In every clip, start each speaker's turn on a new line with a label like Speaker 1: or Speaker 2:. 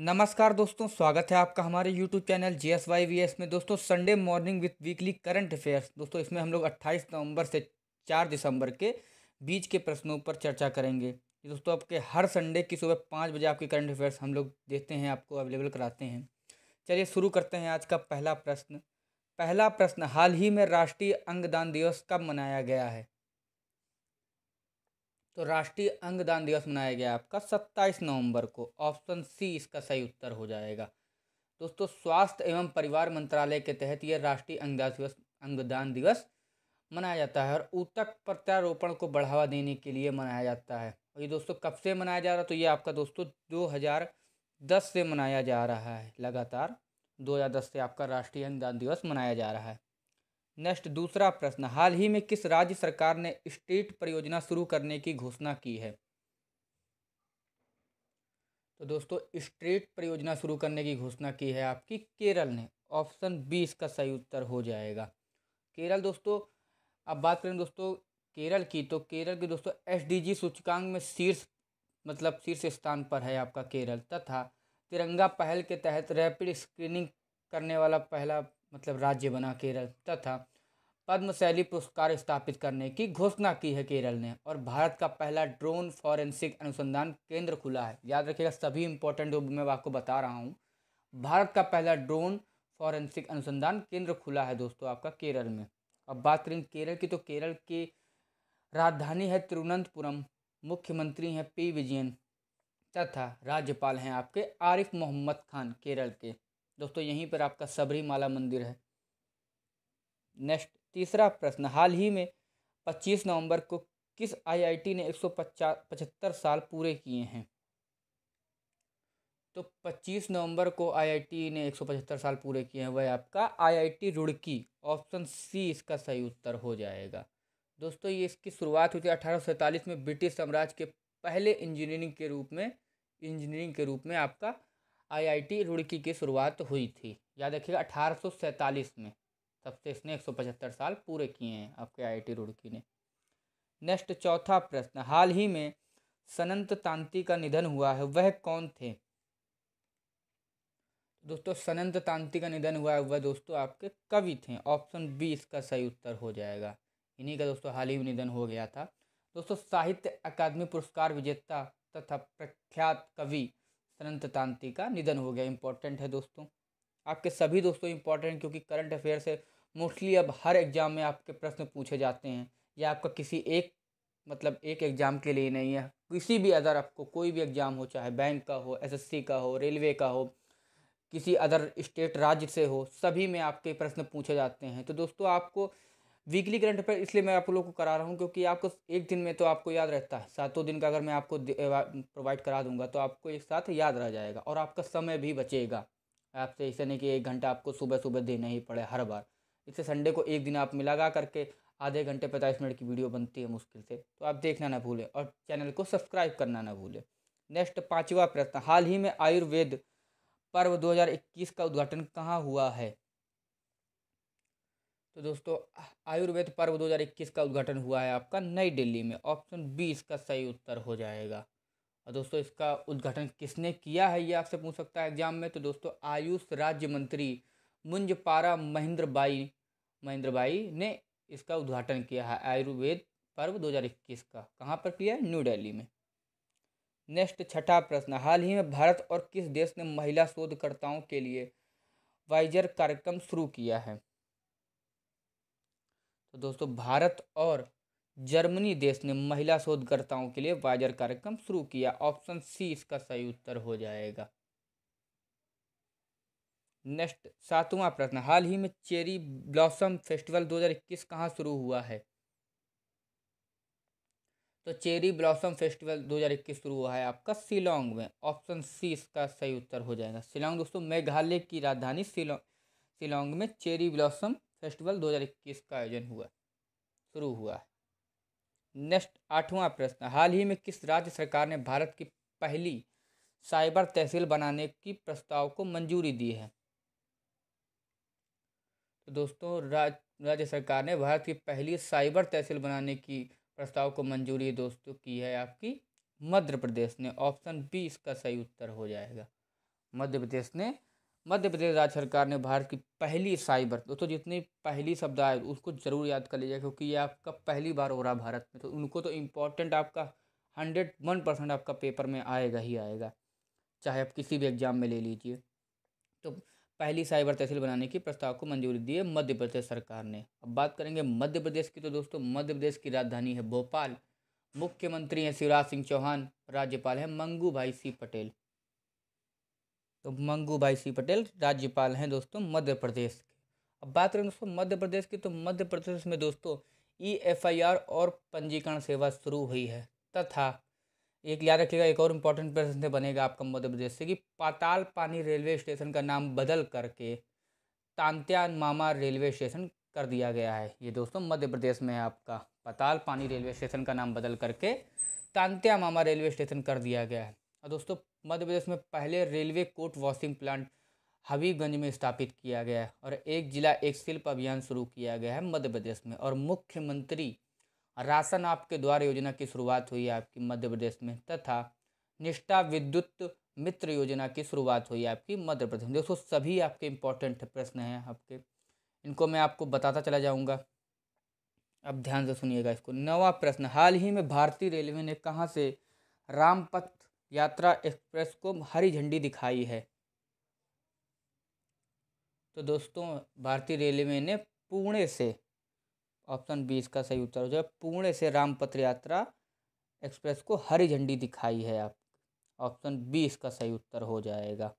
Speaker 1: नमस्कार दोस्तों, स्वागत है आपका हमारे यूट्यूब चैनल GSYVS में। दोस्तों, Sunday morning with weekly current affairs. दोस्तों, इसमें हम लोग 28 नवंबर से 4 दिसंबर के बीच के प्रश्नों पर चर्चा करेंगे। ये दोस्तों आपके हर संडे की सुबह 5 बजे आपके करंट अफेयर्स हम लोग देते हैं, आपको अवेलेबल कराते हैं। चलिए शुरू करते हैं आज का पहला प्रश्न। पहला प्रश्न, हाल ही में राष्ट्रीय अंगदान दिवस कब मनाया गया है? तो राष्ट्रीय अंगदान दिवस मनाया गया आपका 27 नवंबर को। ऑप्शन सी इसका सही उत्तर हो जाएगा। दोस्तों, स्वास्थ्य एवं परिवार मंत्रालय के तहत यह राष्ट्रीय अंगदान दिवस मनाया जाता है और ऊतक प्रत्यारोपण को बढ़ावा देने के लिए मनाया जाता है। और ये दोस्तों कब से मनाया जा रहा है? तो ये आपका दोस्तों 2010 से मनाया जा रहा है। लगातार 2010 से आपका राष्ट्रीय अंगदान दिवस मनाया जा रहा है। नेक्स्ट, दूसरा प्रश्न, हाल ही में किस राज्य सरकार ने स्टेट परियोजना शुरू करने की घोषणा की है? तो दोस्तों, स्टेट परियोजना शुरू करने की घोषणा की है आपकी केरल ने। ऑप्शन बी इसका सही उत्तर हो जाएगा। केरल दोस्तों, अब बात करें दोस्तों केरल की, तो केरल की दोस्तों SDG सूचकांक में शीर्ष स्थान पर है आपका केरल, तथा तिरंगा पहल के तहत रैपिड स्क्रीनिंग करने वाला पहला राज्य बना केरल, तथा पद्मशैली पुरस्कार स्थापित करने की घोषणा की है केरल ने। और भारत का पहला ड्रोन फॉरेंसिक अनुसंधान केंद्र खुला है। याद रखिएगा, सभी इंपॉर्टेंट जो मैं आपको बता रहा हूँ, भारत का पहला ड्रोन फॉरेंसिक अनुसंधान केंद्र खुला है दोस्तों आपका केरल में। अब बात करें केरल की, तो केरल की राजधानी है तिरुवनंतपुरम, मुख्यमंत्री हैं P विजयन, तथा राज्यपाल हैं आपके आरिफ मोहम्मद खान केरल के। दोस्तों, यहीं पर आपका सबरीमाला मंदिर है। नेक्स्ट, तीसरा प्रश्न, हाल ही में 25 नवंबर को किस IIT ने 175 साल पूरे किए हैं? तो 25 नवंबर को IIT ने 175 साल पूरे किए हैं, वह आपका IIT रुड़की। ऑप्शन सी इसका सही उत्तर हो जाएगा। दोस्तों, ये इसकी शुरुआत हुई थी 1847 में ब्रिटिश साम्राज्य के पहले इंजीनियरिंग के रूप में आपका IIT रुड़की की शुरुआत हुई थी। याद रखिएगा, 1847 में, तब से इसने 175 साल पूरे किए हैं आपके IIT रुड़की ने। नेक्स्ट, चौथा प्रश्न, हाल ही में सनत तांती का निधन हुआ है, वह कौन थे? दोस्तों, सनत तांती का निधन हुआ है, वह दोस्तों आपके कवि थे। ऑप्शन बी इसका सही उत्तर हो जाएगा। इन्हीं का दोस्तों हाल ही में निधन हो गया था। दोस्तों, साहित्य अकादमी पुरस्कार विजेता तथा प्रख्यात कवि सनत तांती का निधन हो गया। इंपॉर्टेंट है दोस्तों, आपके सभी दोस्तों इंपॉर्टेंट, क्योंकि करंट अफेयर से मोस्टली अब हर एग्जाम में आपके प्रश्न पूछे जाते हैं। या आपका किसी एक एग्जाम के लिए नहीं है, किसी भी अदर आपको कोई भी एग्जाम हो, चाहे बैंक का हो, SSC का हो, रेलवे का हो, किसी अदर स्टेट राज्य से हो, सभी में आपके प्रश्न पूछे जाते हैं। तो दोस्तों, आपको वीकली करंट अफेयर इसलिए मैं आप लोगों को करा रहा हूँ, क्योंकि आपको एक दिन में तो आपको याद रहता है। 7 दिन का अगर मैं आपको प्रोवाइड करा दूंगा तो आपको एक साथ याद रह जाएगा और आपका समय भी बचेगा। आपसे ऐसा नहीं कि 1 घंटा आपको सुबह सुबह देना ही पड़े हर बार। इससे संडे को एक दिन आप मिला करके आधे घंटे 45 मिनट की वीडियो बनती है मुश्किल से, तो आप देखना ना भूलें और चैनल को सब्सक्राइब करना ना भूलें। नेक्स्ट, पांचवा प्रश्न, हाल ही में आयुर्वेद पर्व 2021 का उद्घाटन कहाँ हुआ है? तो दोस्तों, आयुर्वेद पर्व 2021 का उद्घाटन हुआ है आपका नई दिल्ली में। ऑप्शन बी इसका सही उत्तर हो जाएगा। और दोस्तों, इसका उद्घाटन किसने किया है, ये आपसे पूछ सकता है एग्जाम में। तो दोस्तों, आयुष राज्य मंत्री मुंजपारा महेंद्र बाई ने इसका उद्घाटन किया है आयुर्वेद पर्व 2021 का। कहाँ पर किया है? न्यू दिल्ली में। नेक्स्ट, छठा प्रश्न, हाल ही में भारत और किस देश ने महिला शोधकर्ताओं के लिए वाइजर कार्यक्रम शुरू किया है? तो दोस्तों, भारत और जर्मनी देश ने महिला शोधकर्ताओं के लिए वाइजर कार्यक्रम शुरू किया। ऑप्शन सी इसका सही उत्तर हो जाएगा। नेक्स्ट, सातवां प्रश्न, हाल ही में चेरी ब्लॉसम फेस्टिवल 2021 कहाँ शुरू हुआ है? तो चेरी ब्लॉसम फेस्टिवल 2021 शुरू हुआ है आपका शिलोंग में। ऑप्शन सी इसका सही उत्तर हो जाएगा। शिलोंग दोस्तों मेघालय की राजधानी शिलोंग में चेरी ब्लॉसम फेस्टिवल 2021 का आयोजन शुरू हुआ है। नेक्स्ट, आठवां प्रश्न, हाल ही में किस राज्य सरकार ने भारत की पहली साइबर तहसील बनाने की प्रस्ताव को मंजूरी दी है? तो दोस्तों, राज्य सरकार ने भारत की पहली साइबर तहसील बनाने की प्रस्ताव को मंजूरी दोस्तों की है आपकी मध्य प्रदेश ने। ऑप्शन बी इसका सही उत्तर हो जाएगा। मध्य प्रदेश राज्य सरकार ने भारत की पहली साइबर, दोस्तों जितनी पहली शब्द आए उसको जरूर याद कर लीजिए, क्योंकि ये आपका पहली बार हो रहा है भारत में, तो उनको तो इम्पोर्टेंट आपका 101% आपका पेपर में आएगा ही आएगा, चाहे आप किसी भी एग्जाम में ले लीजिए। तो पहली साइबर तहसील बनाने की प्रस्ताव को मंजूरी दी है मध्य प्रदेश सरकार ने। अब बात करेंगे मध्य प्रदेश की, तो दोस्तों मध्य प्रदेश की राजधानी है भोपाल, मुख्यमंत्री हैं शिवराज सिंह चौहान, राज्यपाल हैं मंगू भाई सी पटेल। तो मंगू भाई सी पटेल राज्यपाल हैं दोस्तों मध्य प्रदेश के। अब बात करें दोस्तों मध्य प्रदेश की, तो मध्य प्रदेश में दोस्तों EFIR और पंजीकरण सेवा शुरू हुई है, तथा एक याद रखिएगा, एक और इम्पोर्टेंट प्रश्न बनेगा आपका मध्य प्रदेश से, कि पाताल पानी रेलवे स्टेशन का नाम बदल करके तांत्या मामा रेलवे स्टेशन कर दिया गया है। ये दोस्तों मध्य प्रदेश में है आपका, पाताल पानी रेलवे स्टेशन का नाम बदल करके तांत्या मामा रेलवे स्टेशन कर दिया गया है। और दोस्तों मध्य प्रदेश में पहले railway coach washing plant Habibganj में स्थापित किया गया है, और एक जिला एक शिल्प अभियान शुरू किया गया है मध्य प्रदेश में, और मुख्यमंत्री राशन आपके द्वार योजना की शुरुआत हुई है आपकी मध्य प्रदेश में, तथा निष्ठा विद्युत मित्र योजना की शुरुआत हुई है आपकी मध्य प्रदेश में। दोस्तों सभी आपके इम्पोर्टेंट प्रश्न हैं आपके, इनको मैं आपको बताता चला जाऊंगा, अब ध्यान से सुनिएगा इसको। 9वां प्रश्न, हाल ही में भारतीय रेलवे ने कहां से रामपथ यात्रा एक्सप्रेस को हरी झंडी दिखाई है? तो दोस्तों भारतीय रेलवे ने पुणे से, ऑप्शन 20 का सही उत्तर हो जाएगा, पुणे से रामपथ यात्रा एक्सप्रेस को हरी झंडी दिखाई है आप, ऑप्शन 20 का सही उत्तर हो जाएगा।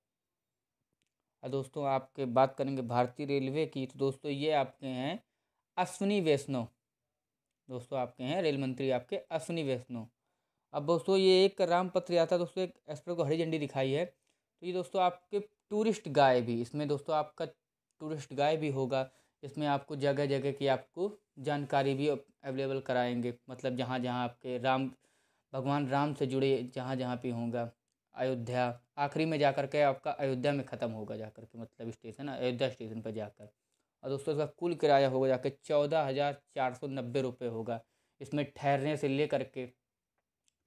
Speaker 1: और दोस्तों आपके बात करेंगे भारतीय रेलवे की, तो दोस्तों ये आपके हैं अश्विनी वैष्णव, दोस्तों आपके हैं रेल मंत्री आपके अश्विनी वैष्णव। अब दोस्तों ये एक रामपथ यात्रा दोस्तों एक एक्सप्रेस को हरी झंडी दिखाई है, तो ये दोस्तों आपके टूरिस्ट गाइड भी, इसमें दोस्तों आपका टूरिस्ट गाइड भी होगा, इसमें आपको जगह जगह की आपको जानकारी भी अवेलेबल कराएंगे, मतलब जहाँ जहाँ आपके भगवान राम से जुड़े जहाँ जहाँ पे होगा, अयोध्या आखिरी में जाकर के आपका अयोध्या में ख़त्म होगा जाकर के, मतलब स्टेशन अयोध्या स्टेशन पर जाकर। और दोस्तों इसका कुल किराया होगा जाकर 14,490 रुपये होगा, इसमें ठहरने से ले करके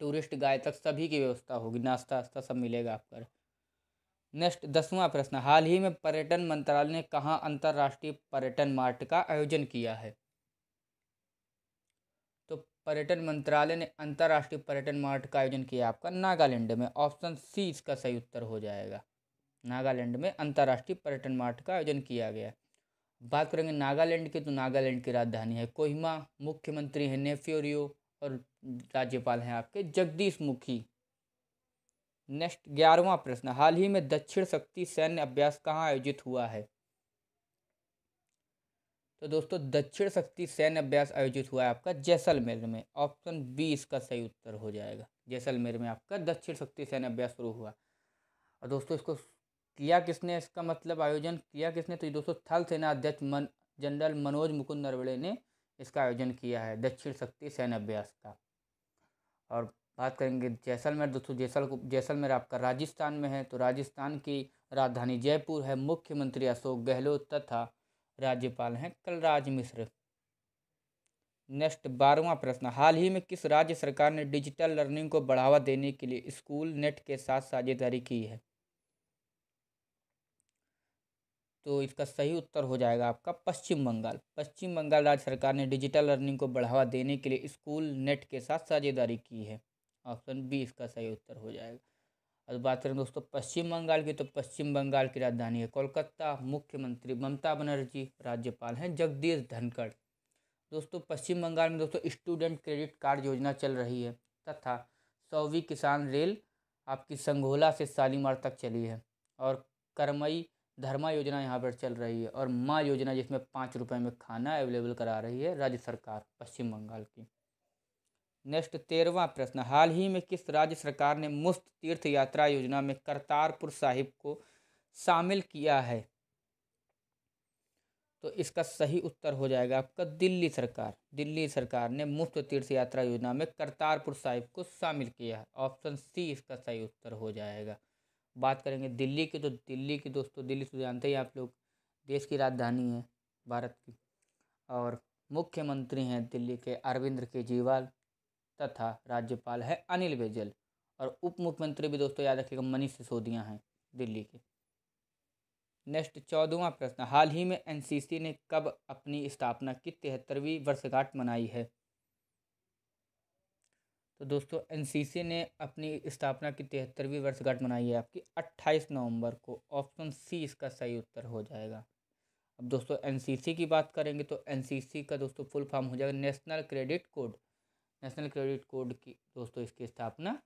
Speaker 1: टूरिस्ट गाइड तक सभी की व्यवस्था होगी, नाश्ता वास्ता सब मिलेगा आपका। नेक्स्ट 10वां प्रश्न, हाल ही में पर्यटन मंत्रालय ने कहाँ अंतर्राष्ट्रीय पर्यटन मार्ट का आयोजन किया है? तो पर्यटन मंत्रालय ने अंतर्राष्ट्रीय पर्यटन मार्ट का आयोजन किया आपका नागालैंड में, ऑप्शन सी इसका सही उत्तर हो जाएगा। नागालैंड में अंतर्राष्ट्रीय पर्यटन मार्ट का आयोजन किया गया। बात करेंगे नागालैंड की, तो नागालैंड की राजधानी है कोहिमा, मुख्यमंत्री हैं नेफ्यू रियो, और राज्यपाल हैं आपके जगदीश मुखी। नेक्स्ट 11वां प्रश्न, हाल ही में दक्षिण शक्ति सैन्य अभ्यास कहाँ आयोजित हुआ है? तो दोस्तों दक्षिण शक्ति सैन्य अभ्यास आयोजित हुआ है आपका जैसलमेर में, ऑप्शन 20 का सही उत्तर हो जाएगा। जैसलमेर में आपका दक्षिण शक्ति सैन्य अभ्यास शुरू हुआ। और दोस्तों इसको किया किसने, इसका मतलब आयोजन किया किसने, तो ये दोस्तों थल सेना अध्यक्ष जनरल मनोज मुकुंद नरवणे ने इसका आयोजन किया है दक्षिण शक्ति सैन्य अभ्यास का। और बात करेंगे जैसलमेर, दोस्तों जैसलमेर आपका राजस्थान में है, तो राजस्थान की राजधानी जयपुर है, मुख्यमंत्री अशोक गहलोत तथा राज्यपाल हैं कलराज मिश्र। नेक्स्ट 12वां प्रश्न, हाल ही में किस राज्य सरकार ने डिजिटल लर्निंग को बढ़ावा देने के लिए स्कूल नेट के साथ साझेदारी की है? तो इसका सही उत्तर हो जाएगा आपका पश्चिम बंगाल। पश्चिम बंगाल राज्य सरकार ने डिजिटल लर्निंग को बढ़ावा देने के लिए स्कूल नेट के साथ साझेदारी की है, ऑप्शन 20 का सही उत्तर हो जाएगा। और बात करें दोस्तों पश्चिम बंगाल की, तो पश्चिम बंगाल की राजधानी है कोलकाता, मुख्यमंत्री ममता बनर्जी, राज्यपाल हैं जगदीश धनखड़। दोस्तों पश्चिम बंगाल में दोस्तों स्टूडेंट क्रेडिट कार्ड योजना चल रही है, तथा 100वीं किसान रेल आपकी संघोला से शालीमार तक चली है, और करमई धर्मा योजना यहाँ पर चल रही है, और माँ योजना जिसमें 5 रुपये में खाना अवेलेबल करा रही है राज्य सरकार पश्चिम बंगाल की। नेक्स्ट 13वां प्रश्न, हाल ही में किस राज्य सरकार ने मुफ्त तीर्थ यात्रा योजना में करतारपुर साहिब को शामिल किया है? तो इसका सही उत्तर हो जाएगा आपका दिल्ली सरकार। दिल्ली सरकार ने मुफ्त तीर्थ यात्रा योजना में करतारपुर साहिब को शामिल किया है, ऑप्शन सी इसका सही उत्तर हो जाएगा। बात करेंगे दिल्ली की, तो दिल्ली की दोस्तों दिल्ली तो जानते ही आप लोग देश की राजधानी है भारत की, और मुख्यमंत्री हैं दिल्ली के अरविंद केजरीवाल तथा राज्यपाल है अनिल बैजल, और उप मुख्यमंत्री भी दोस्तों याद रखिएगा मनीष सिसोदिया हैं। दिल्ली के। नेक्स्ट 14वां प्रश्न, हाल ही में एनसीसी ने कब अपनी स्थापना की 73वीं वर्षगांठ मनाई है? तो दोस्तों एनसीसी ने अपनी स्थापना की 73वीं वर्षगांठ मनाई है आपकी 28 नवंबर को। ऑप्शन सी इसका सही उत्तर हो जाएगा। अब दोस्तों एनसीसी की बात करेंगे तो एनसीसी का दोस्तों फुल फॉर्म हो जाएगा national credit code. National credit code की दोस्तों इसकी स्थापना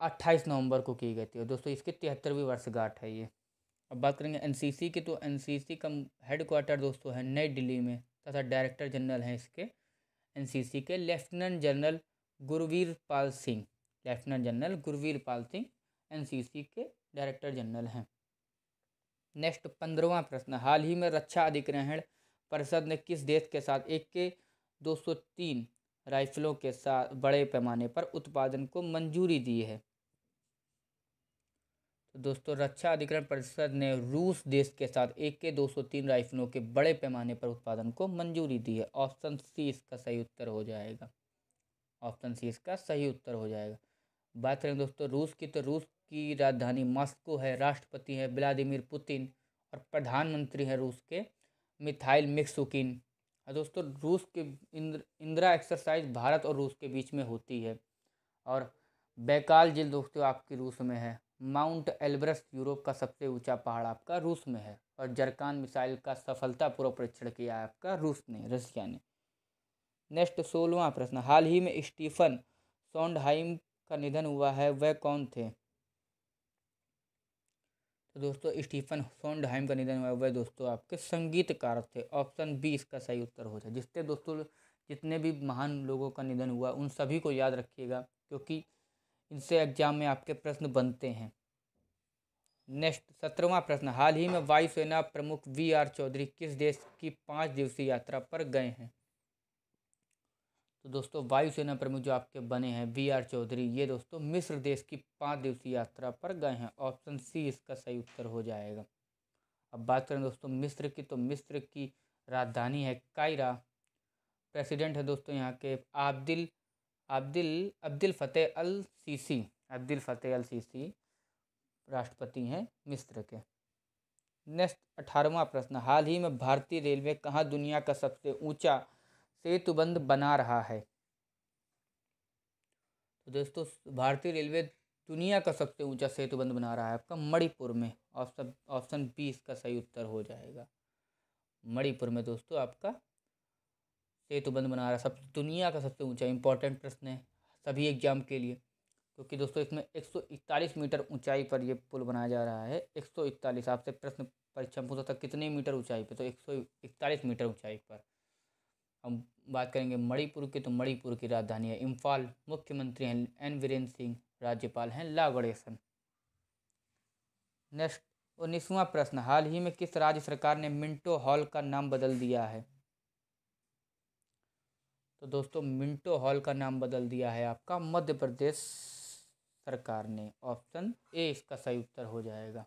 Speaker 1: 28 नवंबर को की गई थी और दोस्तों इसकी 73वीं वर्षगांठ है ये। अब बात करेंगे एनसीसी की तो एनसीसी का हेडक्वार्टर दोस्तों है नई दिल्ली में तथा डायरेक्टर जनरल हैं इसके एनसीसी के lieutenant general Gurvir Pal Singh. Lieutenant general Gurvir Pal Singh NCC के डायरेक्टर जनरल हैं। नेक्स्ट 15वां प्रश्न, हाल ही में रक्षा अधिग्रहण परिषद ने किस देश के साथ AK-203 राइफलों के साथ बड़े पैमाने पर उत्पादन को मंजूरी दी है? तो दोस्तों रक्षा अधिग्रहण परिषद ने रूस देश के साथ AK-203 राइफलों के बड़े पैमाने पर उत्पादन को मंजूरी दी है। ऑप्शन सी इसका सही उत्तर हो जाएगा। ऑप्शन सी इसका सही उत्तर हो जाएगा। बात करें दोस्तों रूस की तो रूस की राजधानी मॉस्को है, राष्ट्रपति है व्लादिमीर पुतिन और प्रधानमंत्री हैं रूस के मिखाइल मिशुस्तिन। और दोस्तों रूस के इंदिरा एक्सरसाइज भारत और रूस के बीच में होती है और बैकाल झील दोस्तों आपकी रूस में है। माउंट एल्ब्रस यूरोप का सबसे ऊंचा पहाड़ आपका रूस में है और जरकान मिसाइल का सफलतापूर्वक परीक्षण किया आपका रशिया ने। नेक्स्ट 16वां प्रश्न, हाल ही में स्टीफन सोंडहाइम का निधन हुआ है, वह कौन थे? तो दोस्तों स्टीफन सोंडहाइम का निधन हुआ है वह दोस्तों आपके संगीतकार थे। ऑप्शन बी इसका सही उत्तर हो जाए। जिससे दोस्तों जितने भी महान लोगों का निधन हुआ उन सभी को याद रखिएगा क्योंकि इनसे एग्जाम में आपके प्रश्न बनते हैं। नेक्स्ट 17वां प्रश्न, हाल ही में वायुसेना प्रमुख VR चौधरी किस देश की 5 दिवसीय यात्रा पर गए हैं? तो दोस्तों वायुसेना प्रमुख जो आपके बने हैं VR चौधरी ये दोस्तों मिस्र देश की 5 दिवसीय यात्रा पर गए हैं। ऑप्शन सी इसका सही उत्तर हो जाएगा। अब बात करें दोस्तों मिस्र की तो मिस्र की राजधानी है कायरा। प्रेसिडेंट है दोस्तों यहाँ के अब्दुल फतेह अल सीसी। अब्दुल फतेह अल सीसी राष्ट्रपति हैं मिस्र के। नेक्स्ट 18वां प्रश्न, हाल ही में भारतीय रेलवे कहाँ दुनिया का सबसे ऊंचा सेतुबंध बना रहा है? तो दोस्तों भारतीय रेलवे दुनिया का सबसे ऊंचा सेतुबंध बना रहा है आपका मणिपुर में। ऑप्शन बी इसका सही उत्तर हो जाएगा। मणिपुर में दोस्तों आपका सेतुबंध बना रहा है सब दुनिया का सबसे ऊंचा। इंपॉर्टेंट प्रश्न है सभी एग्जाम के लिए क्योंकि दोस्तों इसमें 141 मीटर ऊंचाई पर यह पुल बनाया जा रहा है। 141 आपसे प्रश्न परीक्षा में पूछा था कितने मीटर ऊंचाई पे, तो 141 मीटर ऊंचाई पर। हम बात करेंगे मणिपुर की तो मणिपुर की राजधानी है इम्फाल। मुख्यमंत्री हैं एन वीरेंद्र सिंह, राज्यपाल हैं ला गणेशन। नेक्स्ट 19वां प्रश्न, हाल ही में किस राज्य सरकार ने मिंटो हॉल का नाम बदल दिया है? तो दोस्तों मिंटो हॉल का नाम बदल दिया है आपका मध्य प्रदेश सरकार ने। ऑप्शन ए इसका सही उत्तर हो जाएगा।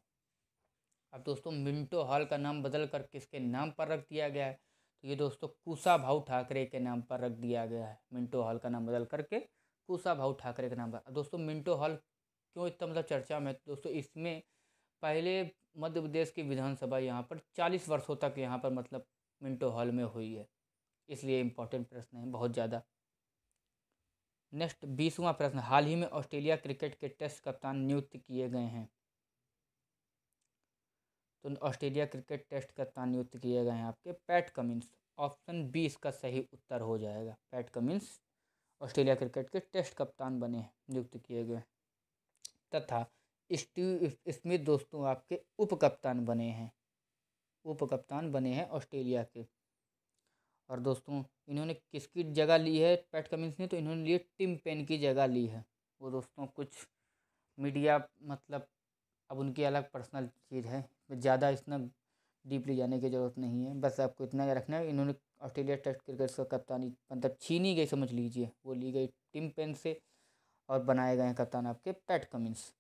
Speaker 1: अब दोस्तों मिंटो हॉल का नाम बदल कर किसके नाम पर रख दिया गया है? तो ये दोस्तों कुशाभाऊ ठाकरे के नाम पर रख दिया गया है। मिंटो हॉल का नाम बदल करके कुशाभाऊ ठाकरे के नाम पर। दोस्तों मिंटो हॉल क्यों इतना मतलब चर्चा में? दोस्तों इसमें पहले मध्य प्रदेश की विधानसभा यहाँ पर 40 वर्षों तक यहाँ पर मतलब मिंटो हॉल में हुई है, इसलिए इम्पोर्टेंट प्रश्न है बहुत ज़्यादा। नेक्स्ट 20वां प्रश्न, हाल ही में ऑस्ट्रेलिया क्रिकेट के टेस्ट कप्तान नियुक्त किए गए हैं? तो ऑस्ट्रेलिया क्रिकेट टेस्ट कप्तान नियुक्त किए गए हैं आपके पैट कमिंस। ऑप्शन बी इसका सही उत्तर हो जाएगा। पैट कमिंस ऑस्ट्रेलिया क्रिकेट के टेस्ट कप्तान बने हैं, नियुक्त किए गए। तथा स्टीव स्मिथ दोस्तों आपके उप कप्तान बने हैं। उप कप्तान बने हैं ऑस्ट्रेलिया के। और दोस्तों इन्होंने किसकी जगह ली है पैट कमिंस ने? तो इन्होंने लिए टिम पेन की जगह ली है। वो दोस्तों कुछ मीडिया मतलब अब उनकी अलग पर्सनल चीज़ है, ज़्यादा इतना डीपली जाने की ज़रूरत नहीं है। बस आपको इतना रखना है इन्होंने ऑस्ट्रेलिया टेस्ट क्रिकेट का कप्तानी मतलब छीनी गई समझ लीजिए, वो ली गई टिम पेन से और बनाए गए हैं कप्तान आपके पैट कमिंस।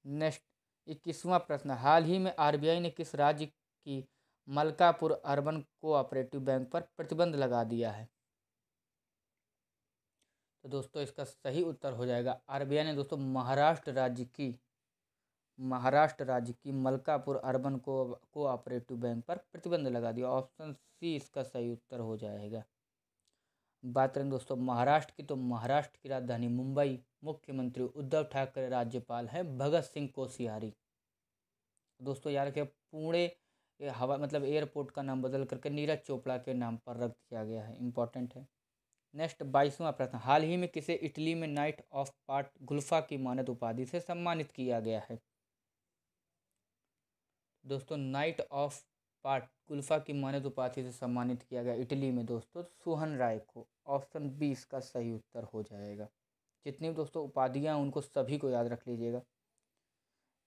Speaker 1: नेक्स्ट 21वां प्रश्न, हाल ही में RBI ने किस राज्य की मलकापुर अर्बन कोऑपरेटिव बैंक पर प्रतिबंध लगा दिया है? तो दोस्तों इसका सही उत्तर हो जाएगा आरबीआई ने दोस्तों महाराष्ट्र राज्य की मलकापुर अर्बन कोऑपरेटिव बैंक पर प्रतिबंध लगा दिया। ऑप्शन सी इसका सही उत्तर हो जाएगा। बात करें दोस्तों महाराष्ट्र की, तो महाराष्ट्र की राजधानी मुंबई, मुख्यमंत्री उद्धव ठाकरे, राज्यपाल हैं भगत सिंह कोश्यारी। दोस्तों याद रखिए पुणे हवा मतलब एयरपोर्ट का नाम बदल करके नीरज चोपड़ा के नाम पर रख दिया गया है, इंपॉर्टेंट है। नेक्स्ट 22वां प्रश्न, हाल ही में किसे इटली में नाइट ऑफ पार्ट गुल्फा की मानद उपाधि से सम्मानित किया गया है? दोस्तों नाइट ऑफ पार्ट गुल्फा की मानद उपाधि से सम्मानित किया गया इटली में दोस्तों सोहन राय को। ऑप्शन बी इसका सही उत्तर हो जाएगा। जितनी भी दोस्तों उपाधियां उनको सभी को याद रख लीजिएगा।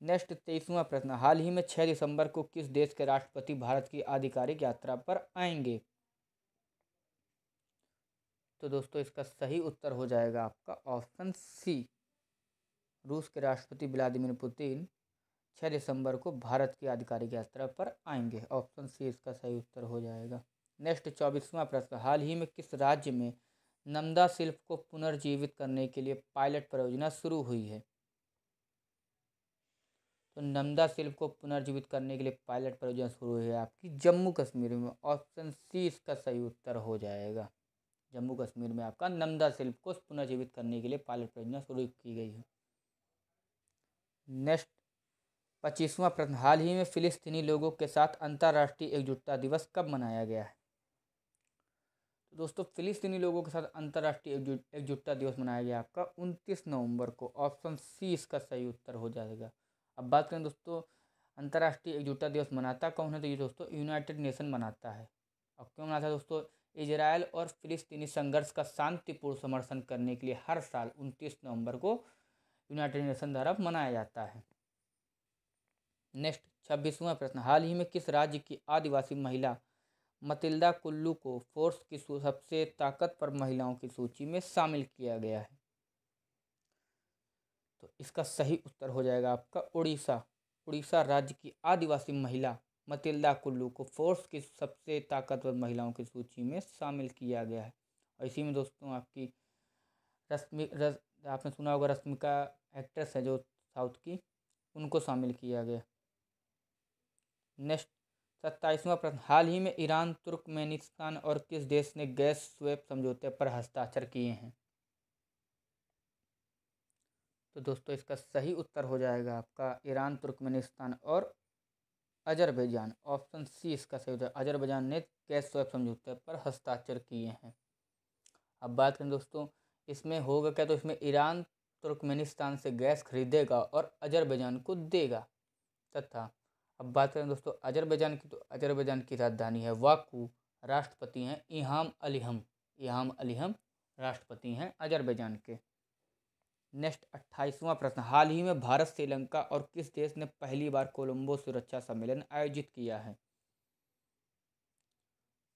Speaker 1: नेक्स्ट 23वां प्रश्न, हाल ही में 6 दिसंबर को किस देश के राष्ट्रपति भारत की आधिकारिक यात्रा पर आएंगे? तो दोस्तों इसका सही उत्तर हो जाएगा आपका ऑप्शन सी, रूस के राष्ट्रपति व्लादिमीर पुतिन 6 दिसंबर को भारत की आधिकारिक यात्रा पर आएंगे। ऑप्शन सी इसका सही उत्तर हो जाएगा। नेक्स्ट 24वां प्रश्न, हाल ही में किस राज्य में नमदा शिल्प को पुनर्जीवित करने के लिए पायलट परियोजना शुरू हुई है? तो नमदा शिल्प को पुनर्जीवित करने के लिए पायलट परियोजना शुरू हुई है आपकी जम्मू कश्मीर में। ऑप्शन सी इसका सही उत्तर हो जाएगा। जम्मू कश्मीर में आपका नमदा शिल्प को पुनर्जीवित करने के लिए पायलट परियोजना शुरू की गई है। नेक्स्ट 25वां प्रश्न, हाल ही में फिलिस्तीनी लोगों के साथ अंतर्राष्ट्रीय एकजुटता दिवस कब मनाया गया है? तो दोस्तों फिलिस्तीनी लोगों के साथ अंतर्राष्ट्रीय एकजुटता दिवस मनाया गया आपका 29 नवंबर को। ऑप्शन सी इसका सही उत्तर हो जाएगा। अब बात करें दोस्तों अंतर्राष्ट्रीय एकजुटता दिवस मनाता कौन है? तो ये दोस्तों यूनाइटेड नेशन मनाता है। अब क्यों मनाता है दोस्तों? इजराइल और फिलिस्तीनी संघर्ष का शांतिपूर्ण समर्थन करने के लिए हर साल 29 नवंबर को यूनाइटेड नेशन द्वारा मनाया जाता है। नेक्स्ट 26वां प्रश्न, हाल ही में किस राज्य की आदिवासी महिला मतिल्दा कुल्लू को फोर्ब्स की सबसे ताकतवर महिलाओं की सूची में शामिल किया गया है? तो इसका सही उत्तर हो जाएगा आपका उड़ीसा राज्य की आदिवासी महिला मतिल्दा कुल्लू को फोर्ब्स की सबसे ताकतवर महिलाओं की सूची में शामिल किया गया है। और इसी में दोस्तों आपकी आपने सुना होगा रश्मिका एक्ट्रेस है जो साउथ की, उनको शामिल किया गया। नेक्स्ट 27वां प्रश्न, हाल ही में ईरान तुर्कमेनिस्तान और किस देश ने गैस स्वैप समझौते पर हस्ताक्षर किए हैं? तो दोस्तों इसका सही उत्तर हो जाएगा आपका ईरान तुर्कमेनिस्तान और अजरबैजान। ऑप्शन सी इसका सही उत्तर, अजरबैजान ने गैस स्वैप समझौते पर हस्ताक्षर किए हैं। अब बात करें दोस्तों इसमें होगा क्या, तो इसमें ईरान तुर्कमेनिस्तान से गैस खरीदेगा और अजरबैजान को देगा। तथा अब बात करें दोस्तों अजरबैजान की, तो अजरबैजान की राजधानी है बाकू, राष्ट्रपति हैं इल्हाम अलियम राष्ट्रपति हैं अजरबैजान के। नेक्स्ट 28वां प्रश्न, हाल ही में भारत श्रीलंका और किस देश ने पहली बार कोलंबो सुरक्षा सम्मेलन आयोजित किया है?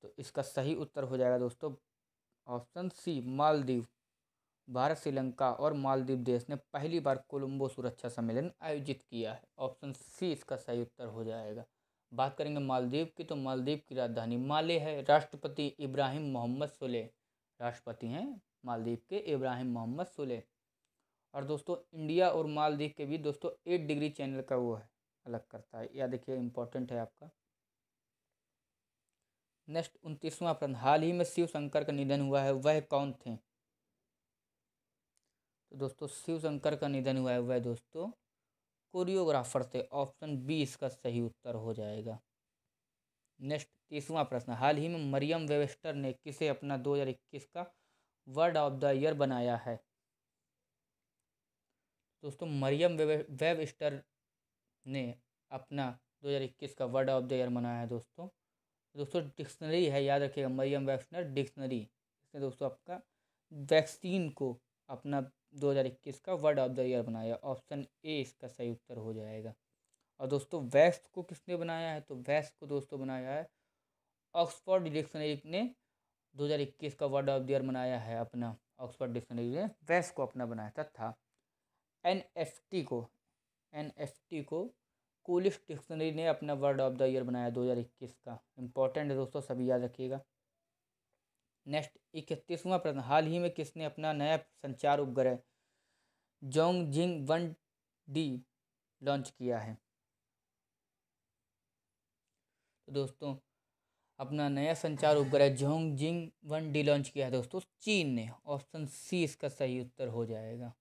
Speaker 1: तो इसका सही उत्तर हो जाएगा दोस्तों ऑप्शन सी, मालदीव। भारत श्रीलंका और मालदीव देश ने पहली बार कोलंबो सुरक्षा सम्मेलन आयोजित किया है। ऑप्शन सी इसका सही उत्तर हो जाएगा। बात करेंगे मालदीव की, तो मालदीव की राजधानी माले है, राष्ट्रपति इब्राहिम मोहम्मद सोलेह राष्ट्रपति हैं मालदीव के इब्राहिम मोहम्मद सोलेह। और दोस्तों इंडिया और मालदीव के बीच दोस्तों 8 डिग्री चैनल का वो है अलग करता है, याद देखिए इंपॉर्टेंट है आपका। नेक्स्ट 29वां प्रश्न, हाल ही में शिव शंकर का निधन हुआ है, वह कौन थे? तो दोस्तों शिव शंकर का निधन हुआ है वह दोस्तों कोरियोग्राफर थे। ऑप्शन बी इसका सही उत्तर हो जाएगा। नेक्स्ट 30वां प्रश्न, हाल ही में मरियम वेबस्टर ने किसे अपना 2021 का वर्ड ऑफ द ईयर बनाया है? दोस्तों मरियम वेबस्टर ने अपना 2021 का वर्ड ऑफ द ईयर बनाया है दोस्तों डिक्शनरी है, याद रखिएगा मरियम वेबस्टर डिक्शनरी। इसने दोस्तों आपका वैक्सीन को अपना 2021 का वर्ड ऑफ द ईयर बनाया। ऑप्शन ए इसका सही उत्तर हो जाएगा। और दोस्तों वैक्स को किसने बनाया है? तो वैक्स को दोस्तों बनाया है ऑक्सफोर्ड डिक्शनरी ने 2021 का वर्ड ऑफ द ईयर बनाया है अपना। ऑक्सफोर्ड डिक्शनरी ने वैक्स को अपना बनाया तथा एनएफटी को कूलिश डिक्शनरी ने अपना वर्ड ऑफ द ईयर बनाया 2021 का। इंपॉर्टेंट है दोस्तों, सभी याद रखिएगा। नेक्स्ट 31वां प्रश्न, हाल ही में किसने अपना नया संचार उपग्रह जोंगजिंग 1D लॉन्च किया है? तो दोस्तों अपना नया संचार उपग्रह जोंगजिंग 1D लॉन्च किया है दोस्तों चीन ने। ऑप्शन सी इसका सही उत्तर हो जाएगा।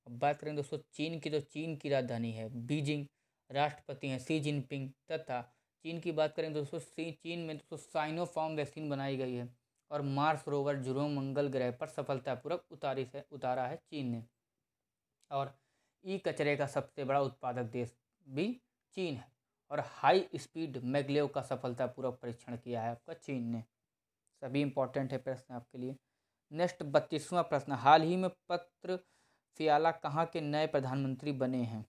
Speaker 1: अब बात करें दोस्तों चीन की, तो चीन की राजधानी है बीजिंग, राष्ट्रपति हैं शी जिनपिंग, तथा चीन की बात करें दोस्तों चीन में दोस्तों साइनोफार्म वैक्सीन बनाई गई है और मार्स रोवर जुरोंग मंगल ग्रह पर सफलतापूर्वक उतारा है चीन ने। और ई कचरे का सबसे बड़ा उत्पादक देश भी चीन है और हाई स्पीड मैगलेव का सफलतापूर्वक परीक्षण किया है आपका चीन ने। सभी इंपॉर्टेंट है प्रश्न आपके लिए। नेक्स्ट 32वां प्रश्न, हाल ही में पत्र फ्याला कहाँ के नए प्रधानमंत्री बने हैं?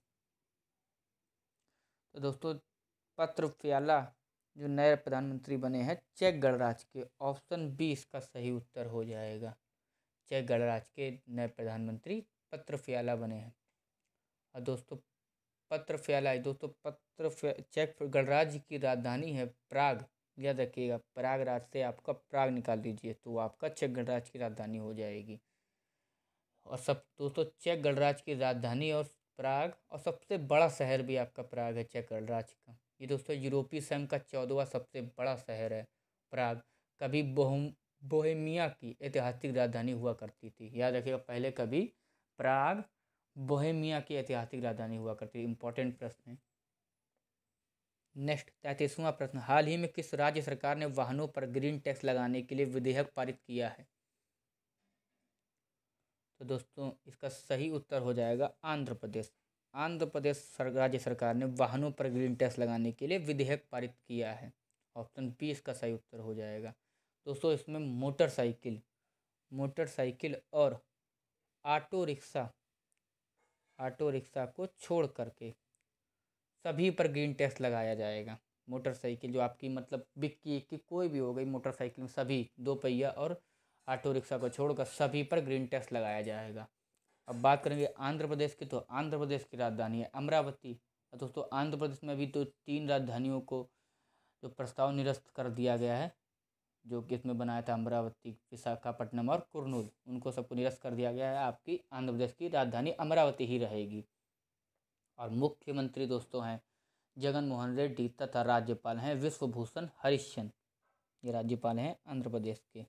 Speaker 1: तो दोस्तों पत्र फ्याला जो नए प्रधानमंत्री बने हैं चेक गणराज्य के। ऑप्शन बी इसका सही उत्तर हो जाएगा। चेक गणराज्य के नए प्रधानमंत्री पत्र फ्याला बने हैं। और दोस्तों पत्र फ्याला है दोस्तों चेक गणराज्य की राजधानी है प्राग। याद रखिएगा प्राग राज्य से आपका प्राग निकाल दीजिए तो आपका चेक गणराज्य की राजधानी हो जाएगी। और सब दोस्तों चेक गणराज्य की राजधानी और प्राग और सबसे बड़ा शहर भी आपका प्राग है चेक गणराज्य का। ये दोस्तों यूरोपीय संघ का 14वां सबसे बड़ा शहर है प्राग। कभी बोहेमिया की ऐतिहासिक राजधानी हुआ करती थी। याद रखिएगा पहले कभी प्राग बोहेमिया की ऐतिहासिक राजधानी हुआ करती थी। इंपॉर्टेंट प्रश्न है। नेक्स्ट 33वां प्रश्न, हाल ही में किस राज्य सरकार ने वाहनों पर ग्रीन टैक्स लगाने के लिए विधेयक पारित किया है? तो दोस्तों इसका सही उत्तर हो जाएगा आंध्र प्रदेश। आंध्र प्रदेश राज्य सरकार ने वाहनों पर ग्रीन टैक्स लगाने के लिए विधेयक पारित किया है। ऑप्शन बी इसका सही उत्तर हो जाएगा। दोस्तों इसमें मोटरसाइकिल और ऑटो रिक्शा को छोड़ करके सभी पर ग्रीन टैक्स लगाया जाएगा। मोटरसाइकिल जो आपकी मतलब बिक्की की कोई भी हो गई मोटरसाइकिल में सभी 2 पहिया और ऑटो रिक्शा को छोड़कर सभी पर ग्रीन टैक्स लगाया जाएगा। अब बात करेंगे आंध्र प्रदेश की, तो आंध्र प्रदेश की राजधानी है अमरावती। दोस्तों आंध्र प्रदेश में अभी तो 3 राजधानियों को जो प्रस्ताव निरस्त कर दिया गया है जो कि इसमें बनाया था अमरावती, विशाखापट्टनम और कुर्नूल, उनको सबको निरस्त कर दिया गया है। आपकी आंध्र प्रदेश की राजधानी अमरावती ही रहेगी। और मुख्यमंत्री दोस्तों हैं जगन मोहन रेड्डी तथा राज्यपाल हैं विश्वभूषण हरिश्चंद्र। ये राज्यपाल हैं आंध्र प्रदेश के।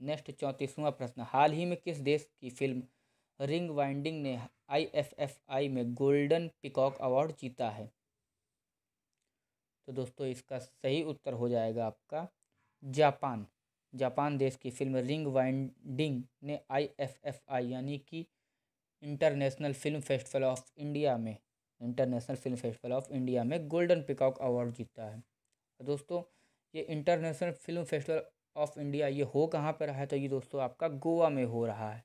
Speaker 1: नेक्स्ट 34वां प्रश्न, हाल ही में किस देश की फिल्म रिंग वाइंडिंग ने IFFI में गोल्डन पिकॉक अवार्ड जीता है? तो दोस्तों इसका सही उत्तर हो जाएगा आपका जापान देश की फिल्म रिंग वाइंडिंग ने IFFI यानी कि international film festival of India में गोल्डन पिकॉक अवार्ड जीता है। तो दोस्तों ये international film festival of India ये हो कहाँ पर रहा है? तो ये दोस्तों आपका गोवा में हो रहा है।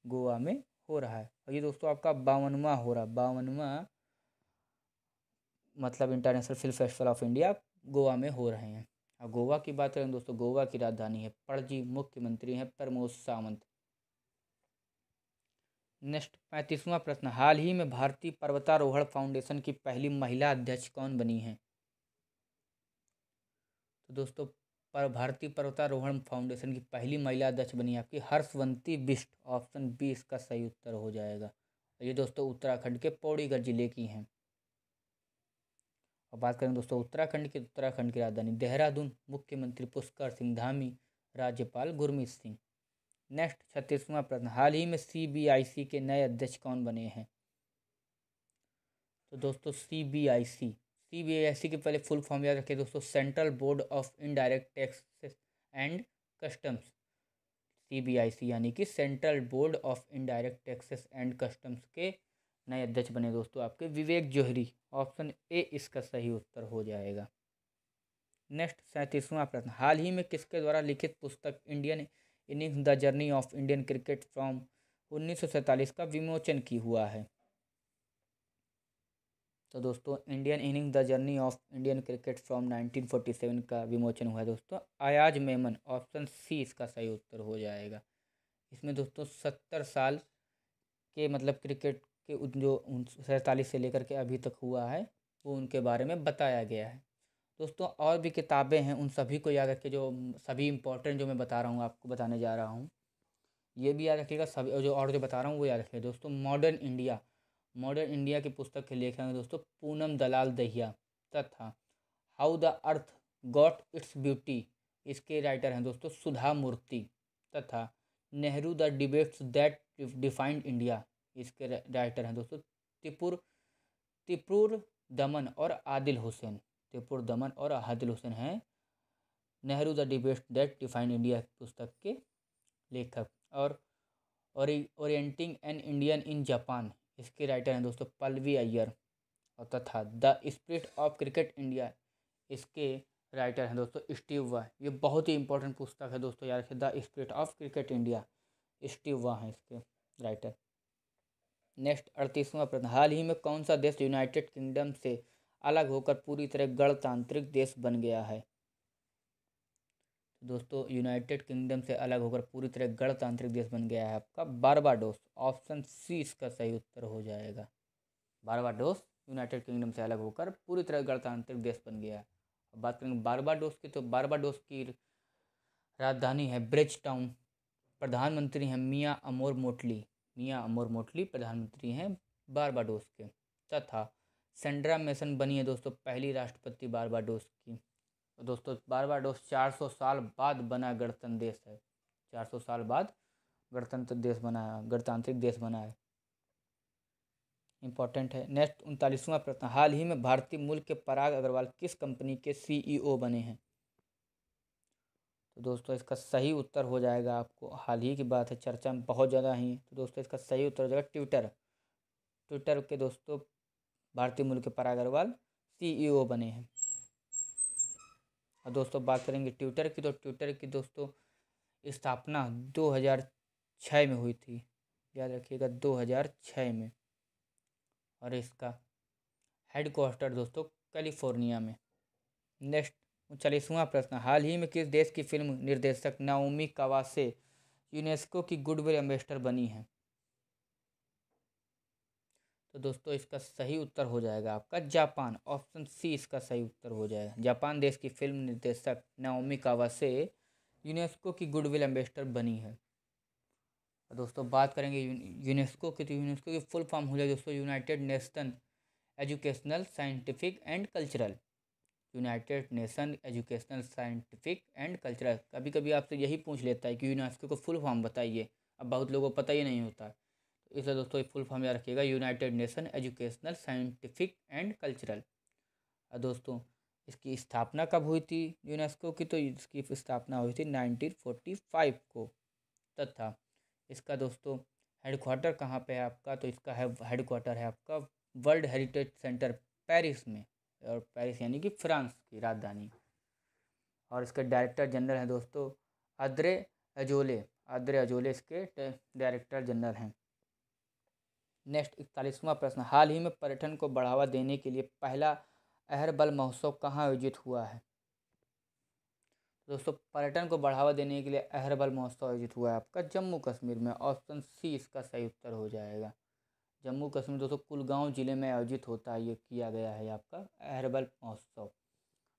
Speaker 1: और ये दोस्तों आपका 52वां मतलब international film festival of India Goa में हो रहे हैं। और गोवा की बात करें दोस्तों गोवा की राजधानी है पणजी, मुख्यमंत्री हैं प्रमोद सावंत। नेक्स्ट 35वां प्रश्न, हाल ही में भारतीय पर्वतारोहण फाउंडेशन की पहली महिला अध्यक्ष कौन बनी है? तो दोस्तों भारतीय पर्वतारोहण फाउंडेशन की पहली महिला अध्यक्ष बनी आपकी हर्षवंती बिष्ट। ऑप्शन बी इसका सही उत्तर हो जाएगा। ये दोस्तों उत्तराखंड के पौड़ीगढ़ जिले की हैं। और बात करें दोस्तों उत्तराखंड की राजधानी देहरादून, मुख्यमंत्री पुष्कर सिंह धामी, राज्यपाल गुरमीत सिंह। नेक्स्ट 36वां प्रश्न, हाल ही में CBIC के नए अध्यक्ष कौन बने हैं? तो दोस्तों CBIC के पहले फुल फॉर्म याद रखिए दोस्तों, central board of indirect taxes and customs. CBIC यानी कि central board of indirect taxes and customs के नए अध्यक्ष बने दोस्तों आपके विवेक जौहरी। ऑप्शन ए इसका सही उत्तर हो जाएगा। नेक्स्ट 37वां प्रश्न, हाल ही में किसके द्वारा लिखित पुस्तक Indian innings the journey of Indian cricket from 1947 का विमोचन की हुआ है? तो दोस्तों Indian innings the journey of Indian cricket from 1947 का विमोचन हुआ है दोस्तों अयाज मेमन। ऑप्शन सी इसका सही उत्तर हो जाएगा। इसमें दोस्तों 70 साल के मतलब क्रिकेट के जो 47 से लेकर के अभी तक हुआ है वो उनके बारे में बताया गया है। दोस्तों और भी किताबें हैं, उन सभी को याद रखिए, जो सभी इम्पोर्टेंट जो मैं बता रहा हूँ आपको बताने जा रहा हूँ, ये भी याद रखिएगा। सभी जो बता रहा हूँ वो याद रखिएगा दोस्तों। मॉडर्न इंडिया की पुस्तक के लेखक हैं दोस्तों पूनम दलाल दहिया, तथा how the earth got its beauty, इसके राइटर हैं दोस्तों सुधा मूर्ति, तथा Nehru the debates that defined India, इसके राइटर हैं दोस्तों तिपुर तिपुर दमन और आदिल हुसैन। तिपुर दमन और आदिल हुसैन हैं Nehru the debates that defined India पुस्तक के लेखक। और orienting an Indian in Japan, इसके राइटर हैं दोस्तों पल्लवी अय्यर। और तथा the spirit of cricket India, इसके राइटर हैं दोस्तों स्टीव वाह। ये बहुत ही इंपॉर्टेंट पुस्तक है दोस्तों, याद रखिए, the spirit of cricket India, Steve वाह हैं इसके राइटर। नेक्स्ट 38वां प्रश्न, हाल ही में कौन सा देश यूनाइटेड किंगडम से अलग होकर पूरी तरह गणतांत्रिक देश बन गया है? दोस्तों यूनाइटेड किंगडम से अलग होकर पूरी तरह गणतांत्रिक देश बन गया है आपका बारबाडोस। ऑप्शन सी इसका सही उत्तर हो जाएगा। बारबाडोस यूनाइटेड किंगडम से अलग होकर पूरी तरह गणतांत्रिक देश बन गया है। अब बात करेंगे बारबाडोस की, तो बारबाडोस की राजधानी है ब्रिज टाउन। प्रधानमंत्री हैं मियां अमोर मोटली प्रधानमंत्री हैं बारबाडोस के। तथा सेंड्रा मेसन बनी है दोस्तों पहली राष्ट्रपति बारबाडोस की। तो दोस्तों बारबाडोस 400 साल बाद बना गणतंत्र देश है। 400 साल बाद गणतांत्रिक देश बना है। इंपॉर्टेंट है। नेक्स्ट 39वां प्रश्न, हाल ही में भारतीय मूल के पराग अग्रवाल किस कंपनी के सीईओ बने हैं? तो दोस्तों इसका सही उत्तर हो जाएगा, आपको हाल ही की बात है, चर्चा में बहुत ज़्यादा ही है, तो दोस्तों इसका सही उत्तर हो जाएगा ट्विटर के दोस्तों भारतीय मूल के पराग अग्रवाल सीईओ बने हैं। और दोस्तों बात करेंगे ट्विटर की, तो ट्विटर की दोस्तों स्थापना 2006 में हुई थी, याद रखिएगा 2006 में। और इसका हेडक्वार्टर दोस्तों कैलिफोर्निया में। नेक्स्ट 39वां प्रश्न, हाल ही में किस देश की फिल्म निर्देशक नाओमी कावासे यूनेस्को की गुडविल एम्बेसडर बनी है? तो दोस्तों इसका सही उत्तर हो जाएगा आपका जापान। ऑप्शन सी इसका सही उत्तर हो जाएगा। जापान देश की फिल्म निर्देशक नाओमी कावासे यूनेस्को की गुडविल एम्बेसडर बनी है। दोस्तों बात करेंगे यूनेस्को की, तो यूनेस्को की फुल फॉर्म हो जाएगी दोस्तों United nation educational scientific and cultural. United nation educational scientific and cultural. कभी कभी आपसे यही पूछ लेता है कि यूनेस्को को फुल फॉर्म बताइए, अब बहुत लोगों को पता ही नहीं होता है, तो इसलिए दोस्तों ये फुल फॉर्म याद रखिएगा, United nation educational scientific and cultural. और दोस्तों इसकी स्थापना कब हुई थी यूनेस्को की? तो इसकी स्थापना हुई थी 1945 को। तथा इसका दोस्तों हेडक्वार्टर कहाँ पे है आपका? तो इसका हेडक्वार्टर है आपका वर्ल्ड हेरिटेज सेंटर पेरिस में, और पेरिस यानी कि फ्रांस की राजधानी। और इसके डायरेक्टर जनरल हैं दोस्तों आद्रे अजोले इसके डायरेक्टर जनरल हैं। नेक्स्ट 41वां प्रश्न, हाल ही में पर्यटन को बढ़ावा देने के लिए पहला अहरबल महोत्सव कहाँ आयोजित हुआ है? दोस्तों पर्यटन को बढ़ावा देने के लिए अहरबल महोत्सव आयोजित हुआ है आपका जम्मू कश्मीर में। ऑप्शन सी इसका सही उत्तर हो जाएगा। जम्मू कश्मीर दोस्तों कुलगांव जिले में आयोजित होता है, ये किया गया है आपका अहरबल महोत्सव।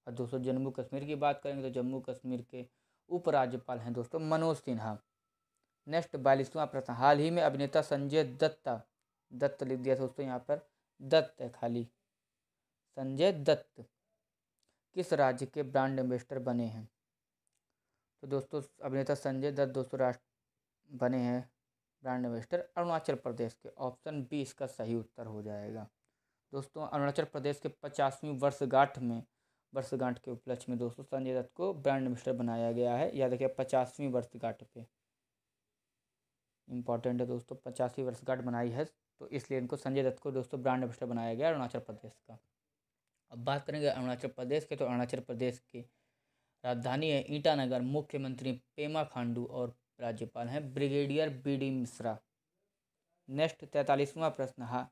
Speaker 1: और दोस्तों जम्मू कश्मीर की बात करेंगे तो जम्मू कश्मीर के उपराज्यपाल हैं दोस्तों मनोज सिन्हा। नेक्स्ट 42वां प्रश्न, हाल ही में अभिनेता संजय दत्त लिख दिया दोस्तों, यहाँ पर दत्त है खाली, संजय दत्त किस राज्य के ब्रांड एम्बेसडर बने हैं? तो दोस्तों अभिनेता संजय दत्त दोस्तों राष्ट्र बने हैं ब्रांड एम्बेसडर अरुणाचल प्रदेश के। ऑप्शन बी इसका सही उत्तर हो जाएगा। दोस्तों अरुणाचल प्रदेश के 50वीं वर्षगांठ के उपलक्ष्य में दोस्तों संजय दत्त को ब्रांड एम्बेसडर बनाया गया है। याद रखिए 50वीं वर्षगांठ पे इम्पॉर्टेंट है दोस्तों, 50वीं वर्षगांठ बनाई है, तो इसलिए इनको संजय दत्त को दोस्तों ब्रांड एम्बेसडर बनाया गया अरुणाचल प्रदेश का। अब बात करेंगे अरुणाचल प्रदेश के, तो अरुणाचल प्रदेश की राजधानी है ईटानगर। मुख्यमंत्री पेमा खांडू और राज्यपाल हैं ब्रिगेडियर बी.डी. मिश्रा। नेक्स्ट 43वां प्रश्न, हाँ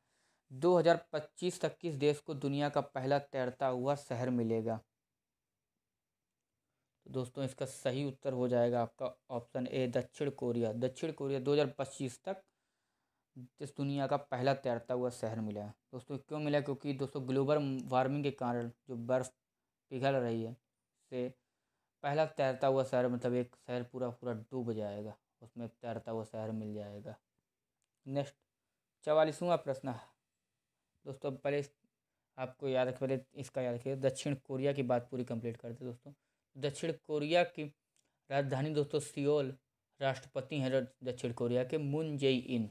Speaker 1: 2025 तक किस देश को दुनिया का पहला तैरता हुआ शहर मिलेगा? तो दोस्तों इसका सही उत्तर हो जाएगा आपका ऑप्शन ए दक्षिण कोरिया। 2025 तक इस दुनिया का पहला तैरता हुआ शहर मिला है। दोस्तों क्यों मिला? क्योंकि दोस्तों ग्लोबल वार्मिंग के कारण जो बर्फ़ पिघल रही है, से पहला तैरता हुआ शहर, मतलब एक शहर पूरा पूरा डूब जाएगा, उसमें तैरता हुआ शहर मिल जाएगा। नेक्स्ट 44वां प्रश्न दोस्तों, पहले आपको याद रखें, पहले इसका याद रखिए। दक्षिण कोरिया की बात पूरी कंप्लीट करते दोस्तों। दक्षिण कोरिया की राजधानी दोस्तों सियोल, राष्ट्रपति हैं दक्षिण कोरिया के मून जेई इन।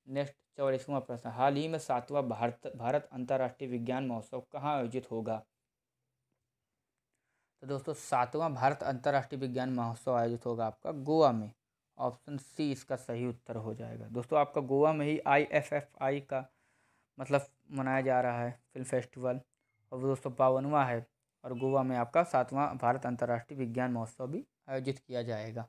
Speaker 1: नेक्स्ट 44वां प्रश्न, हाल ही में 7वां भारत अंतर्राष्ट्रीय विज्ञान महोत्सव कहाँ आयोजित होगा? तो दोस्तों 7वां भारत अंतर्राष्ट्रीय विज्ञान महोत्सव आयोजित होगा आपका गोवा में। ऑप्शन सी इसका सही उत्तर हो जाएगा। दोस्तों आपका गोवा में ही IFFI का मतलब मनाया जा रहा है फिल्म फेस्टिवल, और वो दोस्तों 52वां है, और गोवा में आपका 7वां भारत अंतर्राष्ट्रीय विज्ञान महोत्सव भी आयोजित किया जाएगा।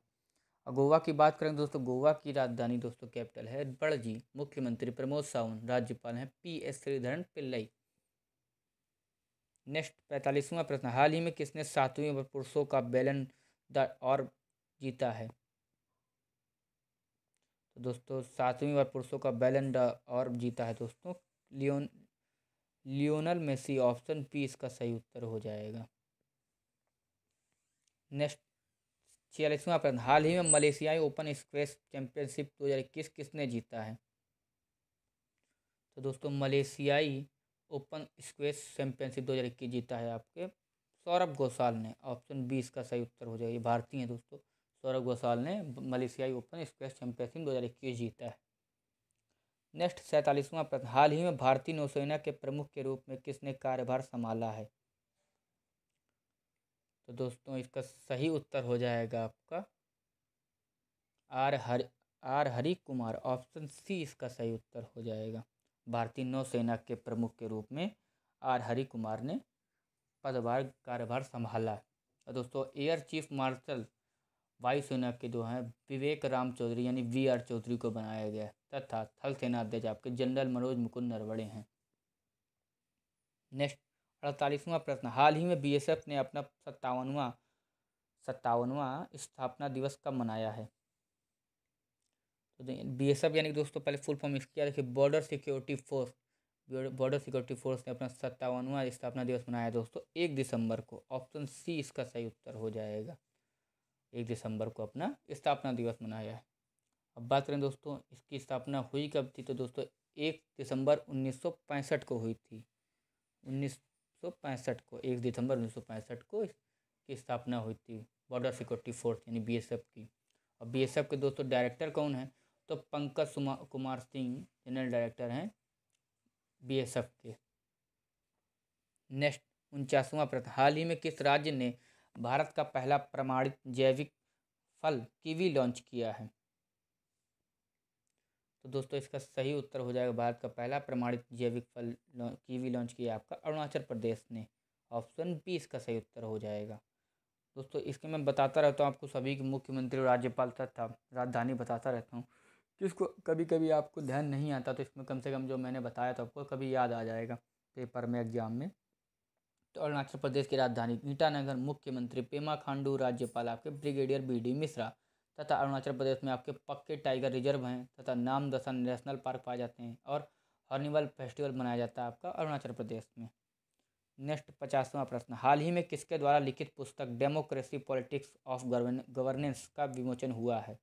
Speaker 1: और गोवा की बात करें दोस्तों, गोवा की राजधानी दोस्तों कैपिटल है पणजी। मुख्यमंत्री प्रमोद सावंत, राज्यपाल हैं PS श्रीधरन पिल्लई। नेक्स्ट 45वां प्रश्न, हाल ही में किसने 7वीं बार पुरुषों का बैलन d'Or जीता है? तो दोस्तों 7वीं बार पुरुषों का बैलन d'Or जीता है दोस्तों लियोनल मेसी। ऑप्शन बी इसका सही उत्तर हो जाएगा। नेक्स्ट 46वां प्रश्न, हाल ही में मलेशियाई ओपन स्क्वैश चैंपियनशिप 2021 किसने जीता है? तो दोस्तों मलेशियाई ओपन स्क्वैश चैंपियनशिप 2021 जीता है आपके सौरभ घोषाल ने। ऑप्शन बी इसका सही उत्तर हो जाएगा। भारतीय हैं दोस्तों, सौरभ घोषाल ने मलेशियाई ओपन स्क्वैश चैंपियनशिप 2021 जीता है। नेक्स्ट 47वां प्रश्न, हाल ही में भारतीय नौसेना के प्रमुख के रूप में किसने कार्यभार संभाला है? तो दोस्तों इसका सही उत्तर हो जाएगा आपका R Hari Kumar. Option C इसका सही उत्तर हो जाएगा। भारतीय नौसेना के प्रमुख के रूप में आर हरि कुमार ने कार्यभार संभाला। और दोस्तों एयर चीफ मार्शल वायुसेना के जो हैं विवेक राम चौधरी यानी VR चौधरी को बनाया गया, तथा थल सेना अध्यक्ष आपके जनरल मनोज मुकुंद नरवणे हैं। नेक्स्ट 48वां प्रश्न, हाल ही में BSF ने अपना 57वां स्थापना दिवस कब मनाया है? तो BSF यानी दोस्तों पहले फुल फॉर्म इसकी देखिए, border security force. Border security force ने अपना 57वां स्थापना दिवस मनाया दोस्तों 1 दिसंबर को। ऑप्शन सी इसका सही उत्तर हो जाएगा। 1 दिसंबर को अपना स्थापना दिवस मनाया है। अब बात करें दोस्तों इसकी स्थापना हुई कब थी? तो दोस्तों 1 दिसंबर 1965 को हुई थी। 1965 को 1 दिसंबर 1965 को इसकी स्थापना हुई थी बॉर्डर सिक्योरिटी फोर्स यानी BSF की। और BSF के दोस्तों डायरेक्टर कौन है? तो पंकज कुमार सिंह जनरल डायरेक्टर हैं BSF के। नेक्स्ट 49वां प्रश्न, हाल ही में किस राज्य ने भारत का पहला प्रमाणित जैविक फल कीवी लॉन्च किया है? तो दोस्तों इसका सही उत्तर हो जाएगा, भारत का पहला प्रमाणित जैविक फल कीवी लॉन्च किया आपका अरुणाचल प्रदेश ने। ऑप्शन बी इसका सही उत्तर हो जाएगा। दोस्तों इसके मैं बताता रहता हूँ आपको सभी के मुख्यमंत्री और राज्यपाल तथा राजधानी बताता रहता हूँ, जिसको कभी कभी आपको ध्यान नहीं आता, तो इसमें कम से कम जो मैंने बताया था आपको कभी याद आ जाएगा पेपर में, एग्जाम में। तो अरुणाचल प्रदेश की राजधानी ईटानगर, मुख्यमंत्री पेमा खांडू, राज्यपाल आपके ब्रिगेडियर BD मिश्रा, तथा अरुणाचल प्रदेश में आपके पक्के टाइगर रिजर्व हैं तथा नामदफा नेशनल पार्क पाए जाते हैं, और हॉर्निवल फेस्टिवल मनाया जाता है आपका अरुणाचल प्रदेश में। नेक्स्ट 50वां प्रश्न, हाल ही में किसके द्वारा लिखित पुस्तक डेमोक्रेसी पॉलिटिक्स ऑफ गवर्नेंस का विमोचन हुआ है?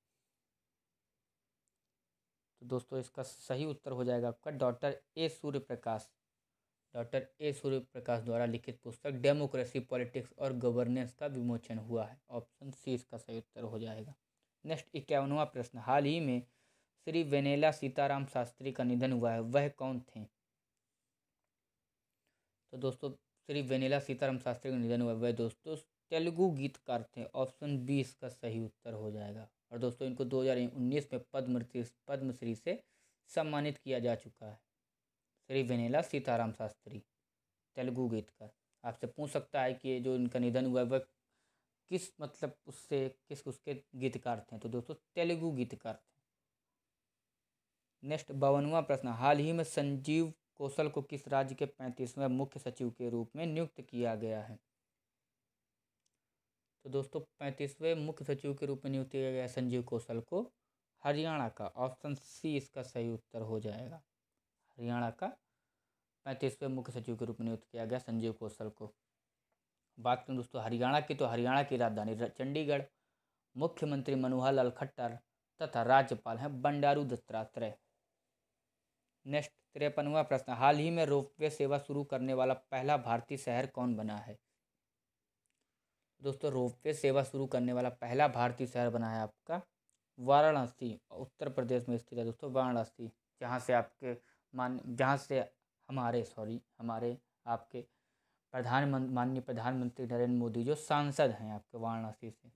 Speaker 1: तो दोस्तों इसका सही उत्तर हो जाएगा आपका डॉक्टर ए सूर्य प्रकाश द्वारा लिखित पुस्तक डेमोक्रेसी पॉलिटिक्स और गवर्नेंस का विमोचन हुआ है। ऑप्शन सी इसका सही उत्तर हो जाएगा। नेक्स्ट 51वां प्रश्न, हाल ही में श्री वेनेला सीताराम शास्त्री का निधन हुआ है, वह कौन थे? तो दोस्तों श्री वेनेला सीताराम शास्त्री का निधन हुआ है, वह दोस्तों तेलुगु गीतकार थे। ऑप्शन बी इसका सही उत्तर हो जाएगा। और दोस्तों इनको 2019 में पद्मश्री से सम्मानित किया जा चुका है। श्री वेनेला सीताराम शास्त्री तेलुगु गीतकार। आपसे पूछ सकता है कि जो इनका निधन हुआ है वह किस उसके गीतकार थे? तो दोस्तों तेलुगु गीतकार थे। नेक्स्ट 52वां प्रश्न, हाल ही में संजीव कौशल को किस राज्य के 35वें मुख्य सचिव के रूप में नियुक्त किया गया है? तो दोस्तों 35वें मुख्य सचिव के रूप में नियुक्त किया गया संजीव कौशल को हरियाणा का। ऑप्शन सी इसका सही उत्तर हो जाएगा। हरियाणा का 35वें मुख्य सचिव के रूप में नियुक्त किया गया संजीव कौशल को। बात करें दोस्तों हरियाणा की, तो हरियाणा की राजधानी चंडीगढ़। मुख्यमंत्री मनोहर लाल खट्टर तथा राज्यपाल हैं बंडारू दत्तात्रेय। नेक्स्ट 53वां प्रश्न, हाल ही में रोपवे सेवा शुरू करने वाला पहला भारतीय शहर कौन बना है? दोस्तों रोपवे सेवा शुरू करने वाला पहला भारतीय शहर बना है आपका वाराणसी, उत्तर प्रदेश में स्थित है दोस्तों वाराणसी, जहाँ से आपके हमारे आपके माननीय प्रधानमंत्री नरेंद्र मोदी जो सांसद हैं आपके वाराणसी से,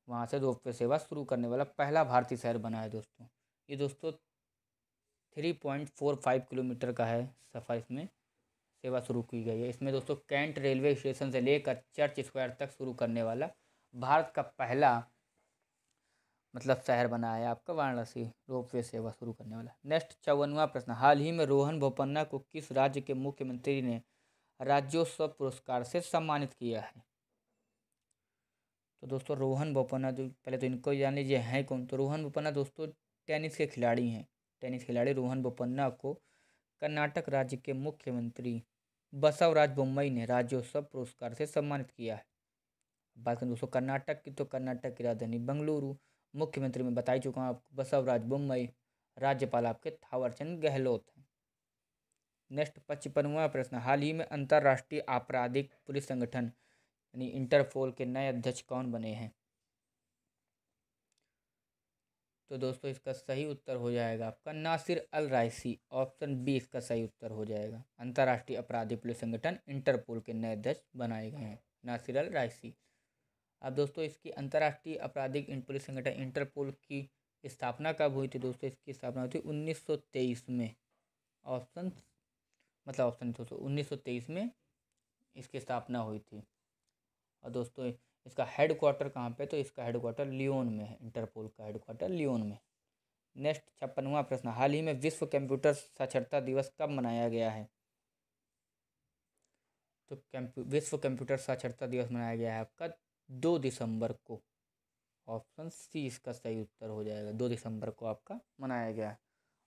Speaker 1: वहाँ से रोपवे सेवा शुरू करने वाला पहला भारतीय शहर बना है दोस्तों। ये दोस्तों 3.45 किलोमीटर का है सफ़र, इसमें सेवा शुरू की गई है। इसमें दोस्तों कैंट रेलवे स्टेशन से लेकर चर्च स्क्वायर तक शुरू करने वाला भारत का पहला शहर बना है आपका वाराणसी, रोपवे सेवा शुरू करने वाला। नेक्स्ट 54वां प्रश्न, हाल ही में रोहन बोपन्ना को किस राज्य के मुख्यमंत्री ने राज्योत्सव पुरस्कार से सम्मानित किया है? तो दोस्तों रोहन बोपन्ना, जो पहले तो इनको जान लीजिए हैं कौन। तो रोहन बोपन्ना दोस्तों टेनिस के खिलाड़ी हैं। टेनिस खिलाड़ी रोहन बोपन्ना को कर्नाटक राज्य के मुख्यमंत्री बसवराज बोम्मई ने राज्योत्सव पुरस्कार से सम्मानित किया है। बात करें दोस्तों कर्नाटक की, तो कर्नाटक की राजधानी बेंगलुरु। मुख्यमंत्री में बता ही चुका हूँ आपको बसवराज बोम्मई। राज्यपाल आपके थावरचंद गहलोत हैं। नेक्स्ट 55वां प्रश्न, हाल ही में अंतर्राष्ट्रीय आपराधिक पुलिस संगठन यानी इंटरपोल के नए अध्यक्ष कौन बने हैं? तो दोस्तों इसका सही उत्तर हो जाएगा आपका नासिर अल राइसी। ऑप्शन बी इसका सही उत्तर हो जाएगा। अंतर्राष्ट्रीय आपराधिक पुलिस संगठन इंटरपोल के नए अध्यक्ष बनाए गए हैं नासिर अल राइसी। अब दोस्तों इसकी अंतर्राष्ट्रीय आपराधिक पुलिस संगठन इंटरपोल की स्थापना कब हुई थी? दोस्तों इसकी स्थापना हुई थी 1923 में। ऑप्शन दोस्तों 1923 में इसकी स्थापना हुई थी। और दोस्तों इसका हेडक्वार्टर कहाँ पे? तो इसका हेडक्वार्टर लियोन में है। इंटरपोल का हेडक्वार्टर लियोन में। नेक्स्ट 56वां प्रश्न, हाल ही में विश्व कंप्यूटर साक्षरता दिवस कब मनाया गया है? तो विश्व कंप्यूटर साक्षरता दिवस मनाया गया है आपका 2 दिसंबर को। ऑप्शन सी इसका सही उत्तर हो जाएगा। 2 दिसंबर को आपका मनाया गया है।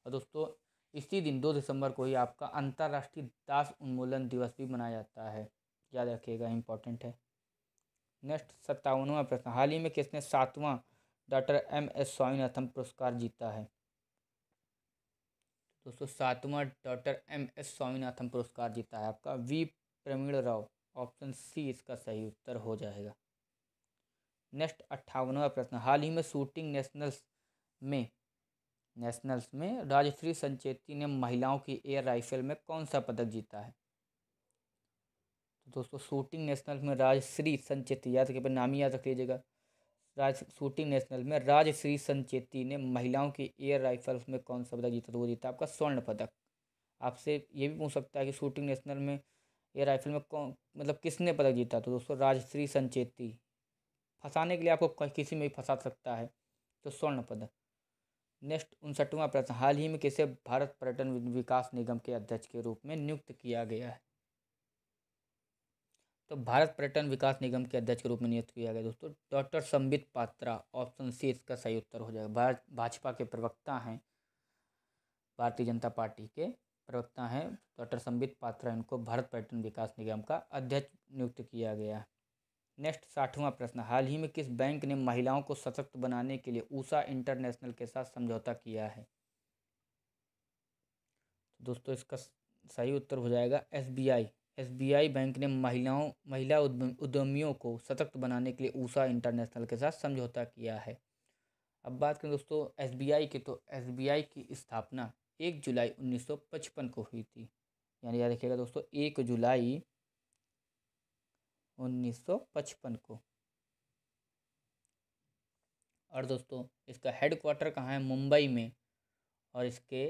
Speaker 1: और दोस्तों इसी दिन 2 दिसंबर को ही आपका अंतर्राष्ट्रीय दास उन्मूलन दिवस भी मनाया जाता है, याद रखिएगा, इंपॉर्टेंट है। नेक्स्ट 57वां प्रश्न, हाल ही में किसने 7वां डॉक्टर MS स्वामीनाथन पुरस्कार जीता है? दोस्तों 7वां डॉक्टर MS स्वामीनाथन पुरस्कार जीता है आपका V Praveen Rao. Option C इसका सही उत्तर हो जाएगा। नेक्स्ट 58वां प्रश्न, हाल ही में शूटिंग नेशनल्स में राजश्री संचेती ने महिलाओं की एयर राइफल में कौन सा पदक जीता है? तो दोस्तों शूटिंग नेशनल में राजश्री संचेती, याद रखिए, नाम ही याद रख लीजिएगा। शूटिंग नेशनल में राजश्री संचेती ने महिलाओं की एयर राइफल्स में कौन सा पदक जीता? तो वो जीता आपका स्वर्ण पदक। आपसे ये भी पूछ सकता है कि शूटिंग नेशनल में एयर राइफल में कौन किसने पदक जीता? तो दोस्तों राजश्री संचेती। फंसाने के लिए आपको किसी में भी फंसा सकता है, तो स्वर्ण पदक। नेक्स्ट 59वां प्रश्न, हाल ही में किसे भारत पर्यटन विकास निगम के अध्यक्ष के रूप में नियुक्त किया गया है? तो भारत पर्यटन विकास निगम के अध्यक्ष के रूप में नियुक्त किया गया दोस्तों doctor Sambit Patra. Option C इसका सही उत्तर हो जाएगा। भाजपा के प्रवक्ता हैं, भारतीय जनता पार्टी के प्रवक्ता हैं डॉक्टर संबित पात्रा। इनको भारत पर्यटन विकास निगम का अध्यक्ष नियुक्त किया गया है। नेक्स्ट 60वां प्रश्न, हाल ही में किस बैंक ने महिलाओं को सशक्त बनाने के लिए ऊषा इंटरनेशनल के साथ समझौता किया है? दोस्तों इसका सही उत्तर हो जाएगा SBI। SBI बैंक ने महिला उद्यमियों को सशक्त बनाने के लिए ऊषा इंटरनेशनल के साथ समझौता किया है। अब बात करें दोस्तों SBI की, तो SBI की स्थापना 1 जुलाई 1955 को हुई थी। यानी याद रखिएगा दोस्तों 1 जुलाई 1955 को। और दोस्तों इसका हेडक्वार्टर कहाँ है? मुंबई में। और इसके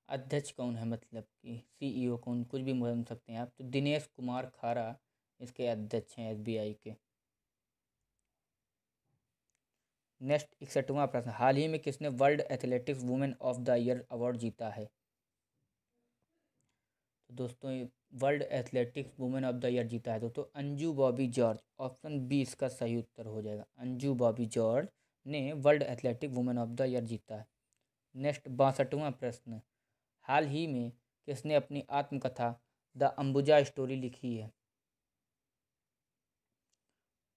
Speaker 1: अध्यक्ष कौन है, मतलब कि CEO कौन, कुछ भी बोल सकते हैं आप। तो दिनेश कुमार खारा इसके अध्यक्ष हैं SBI के। नेक्स्ट 61वां प्रश्न, हाल ही में किसने world athletics women of the year award जीता है? तो दोस्तों world athletics women of the year जीता है दोस्तों अंजू बॉबी जॉर्ज। ऑप्शन बी इसका सही उत्तर हो जाएगा। अंजू बॉबी जॉर्ज ने world athletic women of the year जीता है। नेक्स्ट 62वां प्रश्न, हाल ही में किसने अपनी आत्मकथा द अंबुजा स्टोरी लिखी है?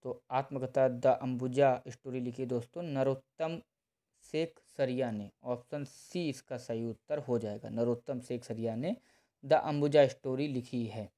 Speaker 1: तो आत्मकथा द अंबुजा स्टोरी लिखी दोस्तों नरोत्तम शेख सरिया ने। ऑप्शन सी इसका सही उत्तर हो जाएगा। नरोत्तम शेख सरिया ने द अंबुजा स्टोरी लिखी है।